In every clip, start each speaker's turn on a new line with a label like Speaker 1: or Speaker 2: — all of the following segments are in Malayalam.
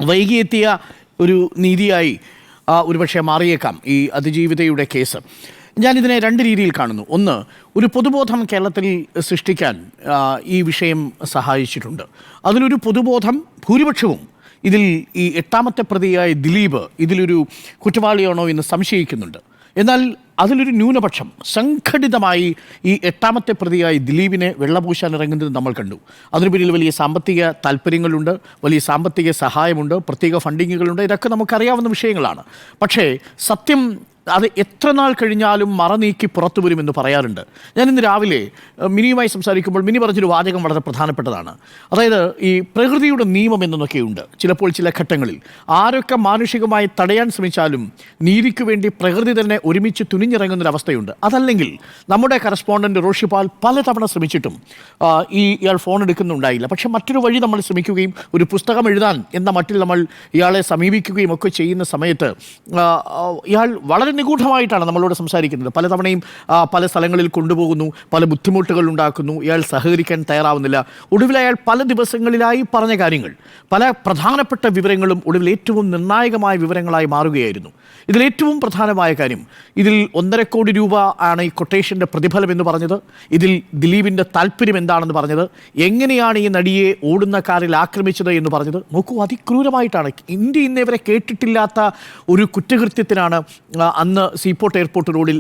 Speaker 1: വൈകിയെത്തിയ ഒരു നീതിയായി ഒരുപക്ഷെ മാറിയേക്കാം ഈ അതിജീവിതയുടെ കേസ്. ഞാനിതിനെ രണ്ട് രീതിയിൽ കാണുന്നു. ഒന്ന്, ഒരു പൊതുബോധം കേരളത്തിൽ സൃഷ്ടിക്കാൻ ഈ വിഷയം സഹായിച്ചിട്ടുണ്ട്. അതിലൊരു പൊതുബോധം ഭൂരിപക്ഷവും ഇതിൽ ഈ 8ാമത്തെ പ്രതിയായ ദിലീപ് ഇതിലൊരു കുറ്റവാളിയാണോ എന്ന് സംശയിക്കുന്നുണ്ട്. എന്നാൽ അതിലൊരു ന്യൂനപക്ഷം സംഘടിതമായി ഈ 8ാമത്തെ പ്രതിയായി ദിലീപിനെ വെള്ളപൂശാൻ ഇറങ്ങുന്നത് നമ്മൾ കണ്ടു. അതിനു പിന്നിൽ വലിയ സാമ്പത്തിക താല്പര്യങ്ങളുണ്ട്, വലിയ സാമ്പത്തിക സഹായമുണ്ട്, പ്രത്യേക ഫണ്ടിങ്ങുകളുണ്ട്. ഇതൊക്കെ നമുക്കറിയാവുന്ന വിഷയങ്ങളാണ്. പക്ഷേ സത്യം അത് എത്ര നാൾ കഴിഞ്ഞാലും മറനീക്കി പുറത്തു വരുമെന്ന് പറയാറുണ്ട്. ഞാനിന്ന് രാവിലെ മിനിയുമായി സംസാരിക്കുമ്പോൾ മിനി പറഞ്ഞൊരു വാചകം വളരെ പ്രധാനപ്പെട്ടതാണ്. അതായത് ഈ പ്രകൃതിയുടെ നിയമം എന്നൊക്കെയുണ്ട്. ചിലപ്പോൾ ചില ഘട്ടങ്ങളിൽ ആരൊക്കെ മാനുഷികമായി തടയാൻ ശ്രമിച്ചാലും നീതിക്ക് വേണ്ടി പ്രകൃതി തന്നെ ഒരുമിച്ച് തുനിഞ്ഞിറങ്ങുന്നൊരവസ്ഥയുണ്ട്. അതല്ലെങ്കിൽ നമ്മുടെ കറസ്പോണ്ടൻറ്റ് റോഷിപാൽ പലതവണ ശ്രമിച്ചിട്ടും ഇയാൾ ഫോൺ എടുക്കുന്നുണ്ടായില്ല. പക്ഷേ മറ്റൊരു വഴി നമ്മൾ ശ്രമിക്കുകയും ഒരു പുസ്തകം എഴുതാൻ എന്ന മട്ടിൽ നമ്മൾ ഇയാളെ സമീപിക്കുകയും ഒക്കെ ചെയ്യുന്ന സമയത്ത് ഇയാൾ വളരെ നിഗൂഢമായിട്ടാണ് നമ്മളോട് സംസാരിക്കുന്നത്. പലതവണയും പല സ്ഥലങ്ങളിൽ കൊണ്ടുപോകുന്നു, പല ബുദ്ധിമുട്ടുകൾ ഉണ്ടാക്കുന്നു, ഇയാൾ സഹകരിക്കാൻ തയ്യാറാവുന്നില്ല. ഒടുവിൽ അയാൾ പല ദിവസങ്ങളിലായി പറഞ്ഞ കാര്യങ്ങൾ, പല പ്രധാനപ്പെട്ട വിവരങ്ങളും ഒടുവിൽ ഏറ്റവും നിർണായകമായ വിവരങ്ങളായി മാറുകയായിരുന്നു. ഇതിലേറ്റവും പ്രധാനമായ കാര്യം, ഇതിൽ 1.5 കോടി രൂപ ആണ് ഈ കൊട്ടേഷൻ്റെ പ്രതിഫലം എന്ന് പറഞ്ഞത്, ഇതിൽ ദിലീപിൻ്റെ താല്പര്യം എന്താണെന്ന് പറഞ്ഞത്, എങ്ങനെയാണ് ഈ നടിയെ ഓടുന്ന കാറിൽ ആക്രമിച്ചത് എന്ന് പറഞ്ഞത്. നോക്കൂ, അതിക്രൂരമായിട്ടാണ്. ഇന്ത്യ ഇന്നേവരെ കേട്ടിട്ടില്ലാത്ത ഒരു കുറ്റകൃത്യത്തിനാണ് അന്ന് സീപോർട്ട് എയർപോർട്ട് റോഡിൽ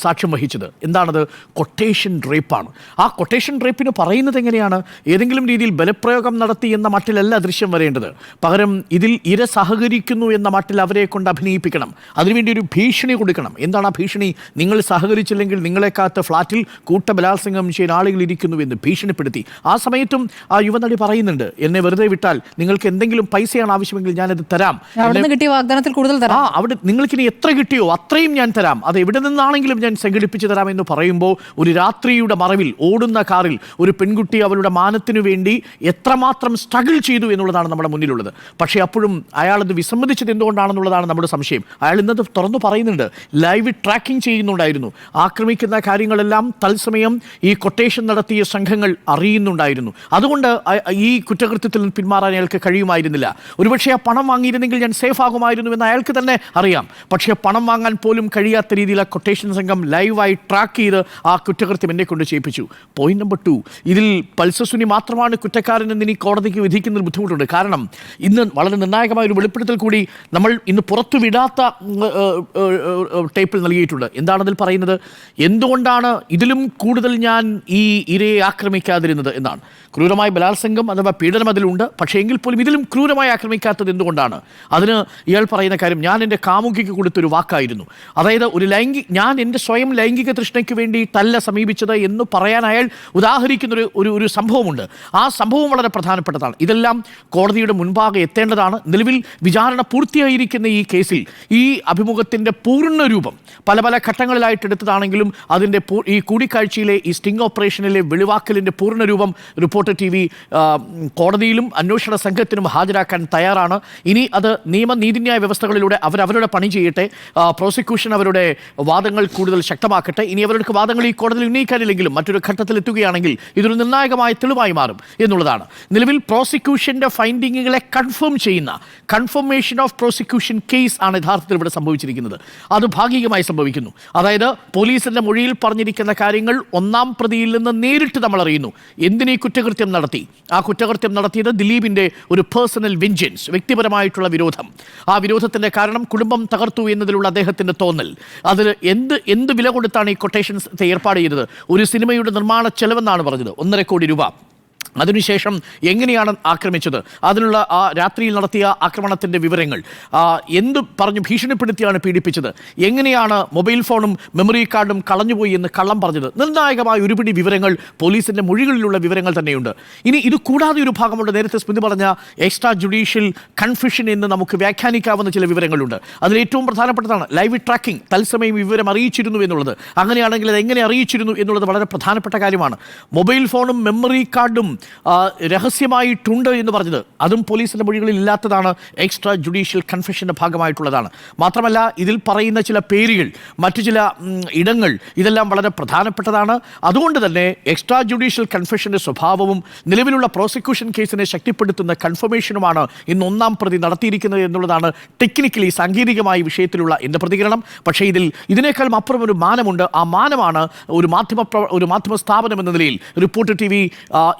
Speaker 1: സാക്ഷ്യം വഹിച്ചത്. എന്താണത്? കൊട്ടേഷൻ റേപ്പാണ്. ആ കൊട്ടേഷൻ റേപ്പിന് പറയുന്നത് എങ്ങനെയാണ്? ഏതെങ്കിലും രീതിയിൽ ബലപ്രയോഗം നടത്തി എന്ന മട്ടിലല്ല ദൃശ്യം വരേണ്ടത്. പകരം ഇതിൽ ഇര സഹകരിക്കുന്നു എന്ന മട്ടിൽ അവരെ കൊണ്ട് അഭിനയിപ്പിക്കണം. അതിനുവേണ്ടി ഒരു ഭീഷണി കൊടുക്കണം. എന്താണ് ആ ഭീഷണി? നിങ്ങൾ സഹകരിച്ചില്ലെങ്കിൽ നിങ്ങളെക്കാത്ത ഫ്ലാറ്റിൽ കൂട്ടബലാത്സംഗം ചെയ്യുന്ന ആളുകൾ ഇരിക്കുന്നു എന്ന് ഭീഷണിപ്പെടുത്തി. ആ സമയത്തും ആ യുവനടി പറയുന്നുണ്ട്, എന്നെ വെറുതെ വിട്ടാൽ നിങ്ങൾക്ക് എന്തെങ്കിലും പൈസയാണ് ആവശ്യമെങ്കിൽ ഞാനത് തരാം.
Speaker 2: കിട്ടിയ വാഗ്ദാനത്തിൽ കൂടുതൽ തരാം.
Speaker 1: അവിടെ നിങ്ങൾക്കിനി എത്ര കിട്ടിയോ അത്രയും ഞാൻ തരാം, അത് എവിടെ നിന്നാണെങ്കിലും ഞാൻ സംഘടിപ്പിച്ച് തരാമെന്ന് പറയുമ്പോൾ ഒരു രാത്രിയുടെ മറവിൽ ഓടുന്ന കാറിൽ ഒരു പെൺകുട്ടി അവളുടെ മാനത്തിനു വേണ്ടി എത്രമാത്രം സ്ട്രഗിൾ ചെയ്തു എന്നുള്ളതാണ് നമ്മുടെ മുന്നിലുള്ളത്. പക്ഷേ അപ്പോഴും അയാളത് വിസമ്മതിച്ചത് എന്തുകൊണ്ടാണെന്നുള്ളതാണ് നമ്മുടെ സംശയം. അയാൾ ഇന്നത് തുറന്നു പറയുന്നുണ്ട്. ലൈവ് ട്രാക്കിംഗ് ചെയ്യുന്നുണ്ടായിരുന്നു. ആക്രമിക്കുന്ന കാര്യങ്ങളെല്ലാം തത്സമയം ഈ കൊട്ടേഷൻ നടത്തിയ സംഘങ്ങൾ അറിയുന്നുണ്ടായിരുന്നു. അതുകൊണ്ട് ഈ കുറ്റകൃത്യത്തിൽ നിന്ന് പിന്മാറാൻ അയാൾക്ക് കഴിയുമായിരുന്നില്ല. ഒരുപക്ഷെ ആ പണം വാങ്ങിയിരുന്നെങ്കിൽ ഞാൻ സേഫ് ആകുമായിരുന്നു എന്ന് അയാൾക്ക് തന്നെ അറിയാം. പക്ഷേ പണം വാങ്ങാൻ പോലും കഴിയാത്ത രീതിയിൽ ആ കൊട്ടേഷൻ സംഘം ലൈവായി ട്രാക്ക് ചെയ്ത് ആ കുറ്റകൃത്യം എന്നെ കൊണ്ട് ചെയ്യിപ്പിച്ചു. പോയിന്റ് നമ്പർ 2, ഇതിൽ പൾസസുനി മാത്രമാണ് കുറ്റക്കാരനെന്ന് ഇനി കോടതിക്ക് വിധിക്കുന്നതിൽ ബുദ്ധിമുട്ടുണ്ട്. കാരണം ഇന്ന് വളരെ നിർണായകമായ ഒരു വെളിപ്പെടുത്തൽ കൂടി നമ്മൾ ഇന്ന് പുറത്തുവിടാത്ത ടേപ്പിൽ നൽകിയിട്ടുണ്ട്. എന്താണതിൽ പറയുന്നത്? എന്തുകൊണ്ടാണ് ഇതിലും കൂടുതൽ ഞാൻ ഈ ഇരയെ ആക്രമിക്കാതിരുന്നത് എന്നാണ്. ക്രൂരമായ ബലാത്സംഗം അഥവാ പീഡനം അതിലുണ്ട്. പക്ഷേ എങ്കിൽ പോലും ഇതിലും ക്രൂരമായി ആക്രമിക്കാത്തത് എന്തുകൊണ്ടാണ്? അതിന് ഇയാൾ പറയുന്ന കാര്യം, ഞാൻ എൻ്റെ കാമുകിക്ക് കൊടുത്തൊരു വാക്കായിരുന്നു. അതായത് ഞാൻ എൻ്റെ സ്വയം ലൈംഗിക തൃഷ്ണയ്ക്ക് വേണ്ടിയിട്ടല്ല സമീപിച്ചത് എന്ന് പറയാൻ അയാൾ ഉദാഹരിക്കുന്ന ഒരു സംഭവമുണ്ട്. ആ സംഭവം വളരെ പ്രധാനപ്പെട്ടതാണ്. ഇതെല്ലാം കോടതിയുടെ മുൻപാകെ എത്തേണ്ടതാണ്. നിലവിൽ വിചാരണ പൂർത്തിയായിരിക്കുന്ന ഈ കേസിൽ ഈ അഭിമുഖത്തിൻ്റെ പൂർണ്ണ രൂപം പല പല ഘട്ടങ്ങളിലായിട്ട് എടുത്തതാണെങ്കിലും അതിൻ്റെ ഈ കൂടിക്കാഴ്ചയിലെ ഈ സ്റ്റിംഗ് ഓപ്പറേഷനിലെ വെളിവാക്കലിൻ്റെ പൂർണ്ണ രൂപം റിപ്പോർട്ടർ TV കോടതിയിലും അന്വേഷണ സംഘത്തിനും ഹാജരാക്കാൻ തയ്യാറാണ്. ഇനി അത് നീതിന്യായ വ്യവസ്ഥകളിലൂടെ അവരവരുടെ പണി ചെയ്യട്ടെ. പ്രോസിക്യൂഷൻ അവരുടെ വാദങ്ങൾ കൂടുതൽ ശക്തമാക്കട്ടെ. ഇനി അവരുടെ വാദങ്ങൾ ഈ കോടതിയിൽ ഉന്നയിക്കാനില്ലെങ്കിലും മറ്റൊരു ഘട്ടത്തിൽ എത്തുകയാണെങ്കിൽ ഇതൊരു നിർണായകമായ തെളിവായി മാറും എന്നുള്ളതാണ്. നിലവിൽ പ്രോസിക്യൂഷൻ്റെ ഫൈൻഡിങ്ങുകളെ കൺഫേം ചെയ്യുന്ന കൺഫർമേഷൻ ഓഫ് പ്രോസിക്യൂഷൻ കേസ് ആണ് യഥാർത്ഥത്തിൽ ഇവിടെ സംഭവിച്ചിരിക്കുന്നത്. അത് ഭാഗികമായി സംഭവിക്കുന്നു. അതായത് പോലീസിൻ്റെ മൊഴിയിൽ പറഞ്ഞിരിക്കുന്ന കാര്യങ്ങൾ 1ാം പ്രതിയിൽ നിന്ന് നേരിട്ട് നമ്മൾ അറിയുന്നു. എന്തിനീ കുറ്റകൃത്യം നടത്തി? ആ കുറ്റകൃത്യം നടത്തിയത് ദിലീപിൻ്റെ ഒരു പേഴ്സണൽ വെഞ്ചൻസ്, വ്യക്തിപരമായിട്ടുള്ള വിരോധം. ആ വിരോധത്തിൻ്റെ കാരണം കുടുംബം തകർത്തു എന്നതിലുള്ള അദ്ദേഹത്തിൻ്റെ തോന്നൽ. അതിൽ എന്ത് വില കൊടുത്താണ് ഈ കൊട്ടേഷൻസ് ഏർപ്പാട് ചെയ്തത്? ഒരു സിനിമയുടെ നിർമ്മാണ ചെലവെന്നാണ് പറഞ്ഞത്, 1.5 കോടി രൂപ. അതിനുശേഷം എങ്ങനെയാണ് ആക്രമിച്ചത്, അതിനുള്ള ആ രാത്രിയിൽ നടത്തിയ ആക്രമണത്തിൻ്റെ വിവരങ്ങൾ, എന്ത് പറഞ്ഞു ഭീഷണിപ്പെടുത്തിയാണ് പീഡിപ്പിച്ചത്, എങ്ങനെയാണ് മൊബൈൽ ഫോണും മെമ്മറി കാർഡും കളഞ്ഞുപോയി എന്ന് കള്ളം പറഞ്ഞത്, നിർണായകമായ ഒരുപിടി വിവരങ്ങൾ പോലീസിൻ്റെ മൊഴികളിലുള്ള വിവരങ്ങൾ തന്നെയുണ്ട്. ഇനി ഇത് കൂടാതെ ഒരു ഭാഗമുണ്ട്. നേരത്തെ സ്മൃതി പറഞ്ഞ എക്സ്ട്രാ ജുഡീഷ്യൽ കൺഫ്യൂഷൻ എന്ന് നമുക്ക് വ്യാഖ്യാനിക്കാവുന്ന ചില വിവരങ്ങളുണ്ട്. അതിലേറ്റവും പ്രധാനപ്പെട്ടതാണ് ലൈവ് ട്രാക്കിംഗ്. തത്സമയം വിവരം അറിയിച്ചിരുന്നു എന്നുള്ളത്. അങ്ങനെയാണെങ്കിൽ അത് എങ്ങനെ അറിയിച്ചിരുന്നു എന്നുള്ളത് വളരെ പ്രധാനപ്പെട്ട കാര്യമാണ്. മൊബൈൽ ഫോണും മെമ്മറി കാർഡും രഹസ്യമായിട്ടുണ്ട് എന്ന് പറഞ്ഞത് അതും പോലീസിന്റെ മൊഴികളിൽ ഇല്ലാത്തതാണ്. എക്സ്ട്രാ ജുഡീഷ്യൽ കൺഫെഷന്റെ ഭാഗമായിട്ടുള്ളതാണ്. മാത്രമല്ല ഇതിൽ പറയുന്ന ചില പേരുകൾ, മറ്റു ചില ഇടങ്ങൾ, ഇതെല്ലാം വളരെ പ്രധാനപ്പെട്ടതാണ്. അതുകൊണ്ട് തന്നെ എക്സ്ട്രാ ജുഡീഷ്യൽ കൺഫെഷന്റെ സ്വഭാവവും നിലവിലുള്ള പ്രോസിക്യൂഷൻ കേസിനെ ശക്തിപ്പെടുത്തുന്ന കൺഫർമേഷനുമാണ് ഇന്ന് ഒന്നാം പ്രതി നടത്തിയിരിക്കുന്നത് എന്നുള്ളതാണ് ടെക്നിക്കലി സാങ്കേതികമായ വിഷയത്തിലുള്ള എൻ്റെ പ്രതികരണം. പക്ഷേ ഇതിനേക്കാളും അപ്പുറം ഒരു മാനമുണ്ട്. ആ മാനമാണ് ഒരു മാധ്യമ സ്ഥാപനം എന്ന നിലയിൽ റിപ്പോർട്ടർ TV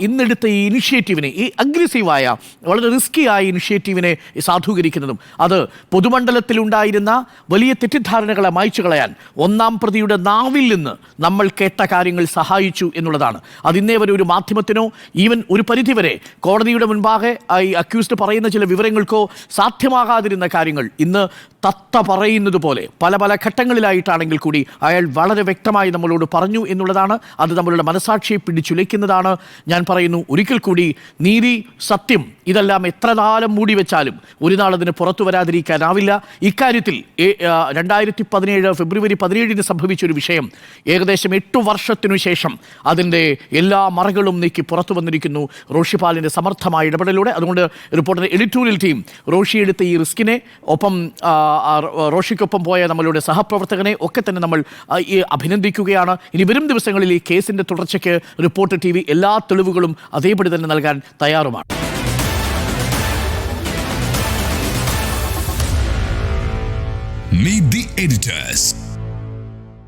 Speaker 1: ഇന്നെടുത്ത ഈ ഇനിഷ്യേറ്റീവിനെ, ഈ അഗ്രസീവായ വളരെ റിസ്കിയായ ഇനിഷ്യേറ്റീവിനെ സാധൂകരിക്കുന്നതും അത് പൊതുമണ്ഡലത്തിലുണ്ടായിരുന്ന വലിയ തെറ്റിദ്ധാരണകളെ മായ്ച്ചു കളയാൻ ഒന്നാം പ്രതിയുടെ നാവിൽ നിന്ന് നമ്മൾ കേട്ട കാര്യങ്ങൾ സഹായിച്ചു എന്നുള്ളതാണ്. അതിന്നേ വരെ ഒരു മാധ്യമത്തിനോ ഈവൻ ഒരു പരിധിവരെ കോടതിയുടെ മുൻപാകെ ഈ അക്യൂസ്ഡ് പറയുന്ന ചില വിവരങ്ങൾക്കോ സാധ്യമാകാതിരുന്ന കാര്യങ്ങൾ ഇന്ന് തത്ത പറയുന്നത് പോലെ പല പല ഘട്ടങ്ങളിലായിട്ടാണെങ്കിൽ കൂടി അയാൾ വളരെ വ്യക്തമായി നമ്മളോട് പറഞ്ഞു എന്നുള്ളതാണ്. അത് നമ്മളുടെ മനസാക്ഷിയെ പിടിച്ചുലയ്ക്കുന്നതാണ്. ഞാൻ പറയുന്നു ഒരിക്കൽ കൂടി, നീതി, സത്യം ഇതെല്ലാം എത്ര കാലം മൂടി വെച്ചാലും ഒരു നാൾ അതിന് പുറത്തു വരാതിരിക്കാനാവില്ല. ഇക്കാര്യത്തിൽ 2017 ഫെബ്രുവരി 17 സംഭവിച്ചൊരു വിഷയം ഏകദേശം 8 വർഷത്തിനു ശേഷം അതിൻ്റെ എല്ലാ മറകളും നീക്കി പുറത്തു വന്നിരിക്കുന്നു റോഷിപാലിൻ്റെ സമർത്ഥമായ ഇടപെടലിലൂടെ. അതുകൊണ്ട് റിപ്പോർട്ടർ എഡിറ്റോറിയൽ ടീം റോഷി എടുത്ത ഈ റിസ്കിനെ, ഒപ്പം റോഷിക്കൊപ്പം പോയ നമ്മളുടെ സഹപ്രവർത്തകനെ ഒക്കെ തന്നെ നമ്മൾ അഭിനന്ദിക്കുകയാണ്. ഇനി വരും ദിവസങ്ങളിൽ ഈ കേസിൻ്റെ തുടർച്ചയ്ക്ക് റിപ്പോർട്ടർ TV എല്ലാ തെളിവുകളും അതേപടി തന്നെ നൽകാൻ തയ്യാറുമാണ്.
Speaker 3: Meet the editors.